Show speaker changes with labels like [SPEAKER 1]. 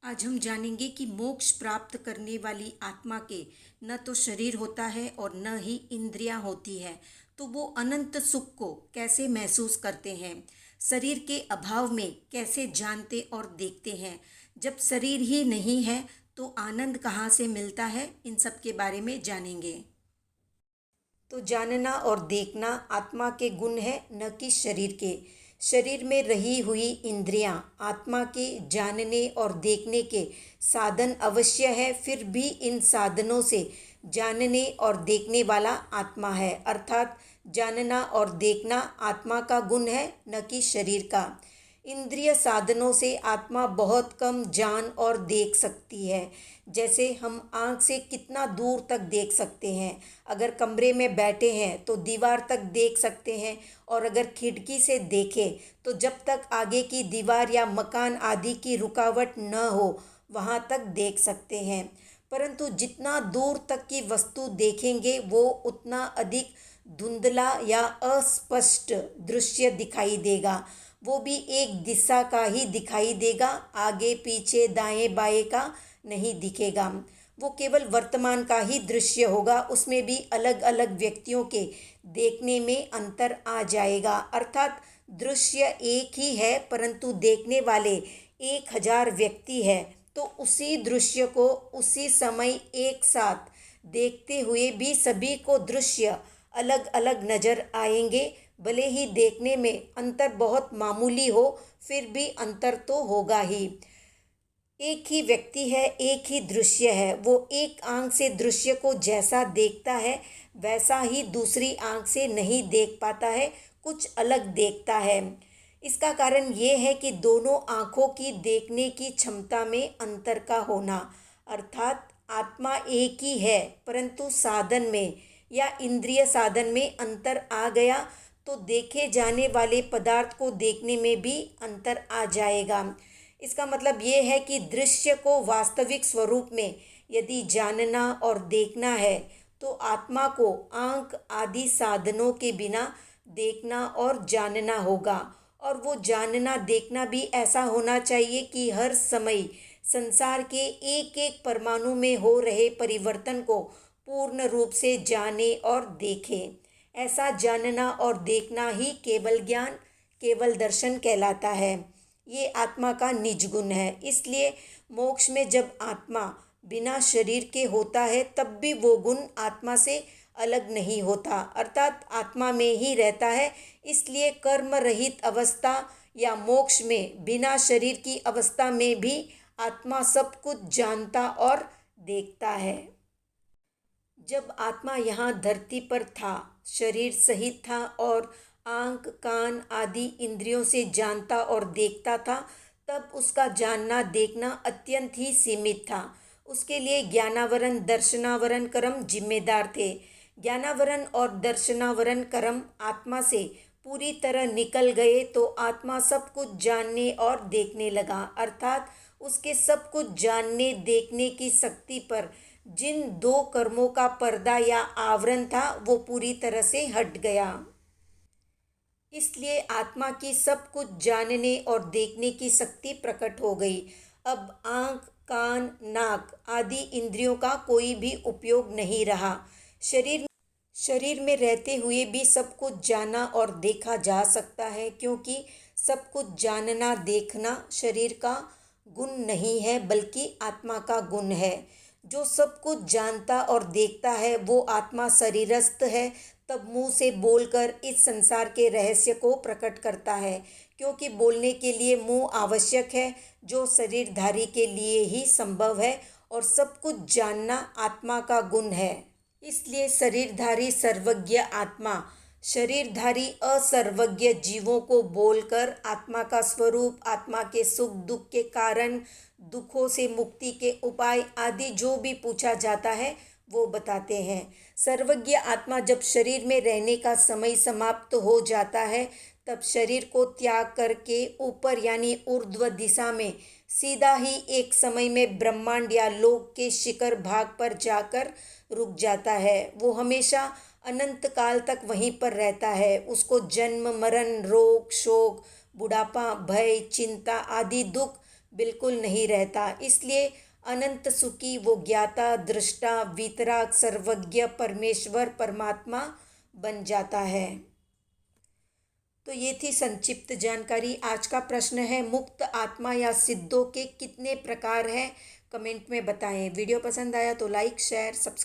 [SPEAKER 1] आज हम जानेंगे कि मोक्ष प्राप्त करने वाली आत्मा के न तो शरीर होता है और न ही इंद्रियां होती है, तो वो अनंत सुख को कैसे महसूस करते हैं, शरीर के अभाव में कैसे जानते और देखते हैं। जब शरीर ही नहीं है तो आनंद कहाँ से मिलता है, इन सब के बारे में जानेंगे। तो जानना और देखना आत्मा के गुण है, न कि शरीर के। शरीर में रही हुई इंद्रियां आत्मा के जानने और देखने के साधन अवश्य है, फिर भी इन साधनों से जानने और देखने वाला आत्मा है। अर्थात जानना और देखना आत्मा का गुण है, न कि शरीर का। इंद्रिय साधनों से आत्मा बहुत कम जान और देख सकती है। जैसे हम आँख से कितना दूर तक देख सकते हैं। अगर कमरे में बैठे हैं तो दीवार तक देख सकते हैं, और अगर खिड़की से देखें तो जब तक आगे की दीवार या मकान आदि की रुकावट न हो वहाँ तक देख सकते हैं। परंतु जितना दूर तक की वस्तु देखेंगे वो उतना अधिक धुंधला या अस्पष्ट दृश्य दिखाई देगा। वो भी एक दिशा का ही दिखाई देगा, आगे पीछे दाएं बाएं का नहीं दिखेगा। वो केवल वर्तमान का ही दृश्य होगा, उसमें भी अलग अलग व्यक्तियों के देखने में अंतर आ जाएगा। अर्थात दृश्य एक ही है परंतु देखने वाले 1000 व्यक्ति है, तो उसी दृश्य को उसी समय एक साथ देखते हुए भी सभी को दृश्य अलग अलग नजर आएंगे। भले ही देखने में अंतर बहुत मामूली हो, फिर भी अंतर तो होगा ही। एक ही व्यक्ति है, एक ही दृश्य है। वो एक आंख से दृश्य को जैसा देखता है वैसा ही दूसरी आंख से नहीं देख पाता है, कुछ अलग देखता है। इसका कारण ये है कि दोनों आंखों की देखने की क्षमता में अंतर का होना। अर्थात आत्मा एक ही है परंतु साधन में या इंद्रिय साधन में अंतर आ गया तो देखे जाने वाले पदार्थ को देखने में भी अंतर आ जाएगा। इसका मतलब ये है कि दृश्य को वास्तविक स्वरूप में यदि जानना और देखना है तो आत्मा को आंख आदि साधनों के बिना देखना और जानना होगा। और वो जानना देखना भी ऐसा होना चाहिए कि हर समय संसार के एक एक परमाणु में हो रहे परिवर्तन को पूर्ण रूप से जाने और देखे। ऐसा जानना और देखना ही केवल ज्ञान, केवल दर्शन कहलाता है। ये आत्मा का निज गुण है। इसलिए मोक्ष में जब आत्मा बिना शरीर के होता है तब भी वो गुण आत्मा से अलग नहीं होता, अर्थात आत्मा में ही रहता है। इसलिए कर्म रहित अवस्था या मोक्ष में बिना शरीर की अवस्था में भी आत्मा सब कुछ जानता और देखता है। जब आत्मा यहाँ धरती पर था, शरीर सहित था और आंख कान आदि इंद्रियों से जानता और देखता था, तब उसका जानना देखना अत्यंत ही सीमित था। उसके लिए ज्ञानावरण दर्शनावरण कर्म जिम्मेदार थे। ज्ञानावरण और दर्शनावरण कर्म आत्मा से पूरी तरह निकल गए तो आत्मा सब कुछ जानने और देखने लगा। अर्थात उसके सब कुछ जानने देखने की शक्ति पर जिन दो कर्मों का पर्दा या आवरण था वो पूरी तरह से हट गया। इसलिए आत्मा की सब कुछ जानने और देखने की शक्ति प्रकट हो गई। अब आँख कान नाक आदि इंद्रियों का कोई भी उपयोग नहीं रहा। शरीर में रहते हुए भी सब कुछ जाना और देखा जा सकता है, क्योंकि सब कुछ जानना देखना शरीर का गुण नहीं है बल्कि आत्मा का गुण है। जो सब कुछ जानता और देखता है वो आत्मा शरीरस्थ है, तब मुंह से बोलकर इस संसार के रहस्य को प्रकट करता है, क्योंकि बोलने के लिए मुंह आवश्यक है जो शरीरधारी के लिए ही संभव है, और सब कुछ जानना आत्मा का गुण है। इसलिए शरीरधारी सर्वज्ञ आत्मा शरीरधारी असर्वज्ञ जीवों को बोलकर आत्मा का स्वरूप, आत्मा के सुख दुख के कारण, दुखों से मुक्ति के उपाय आदि जो भी पूछा जाता है वो बताते हैं। सर्वज्ञ आत्मा जब शरीर में रहने का समय समाप्त हो जाता है तब शरीर को त्याग करके ऊपर यानी ऊर्ध्व दिशा में सीधा ही एक समय में ब्रह्मांड या लोक के शिखर भाग पर जाकर रुक जाता है। वो हमेशा अनंत काल तक वहीं पर रहता है। उसको जन्म मरण रोग शोक बुढ़ापा भय चिंता आदि दुख बिल्कुल नहीं रहता। इसलिए अनंत सुखी वो ज्ञाता, दृष्टा, वीतराग, सर्वज्ञ परमेश्वर परमात्मा बन जाता है। तो ये थी संक्षिप्त जानकारी। आज का प्रश्न है, मुक्त आत्मा या सिद्धों के कितने प्रकार हैं? कमेंट में बताएं। वीडियो पसंद आया तो लाइक, शेयर, सब्सक्राइब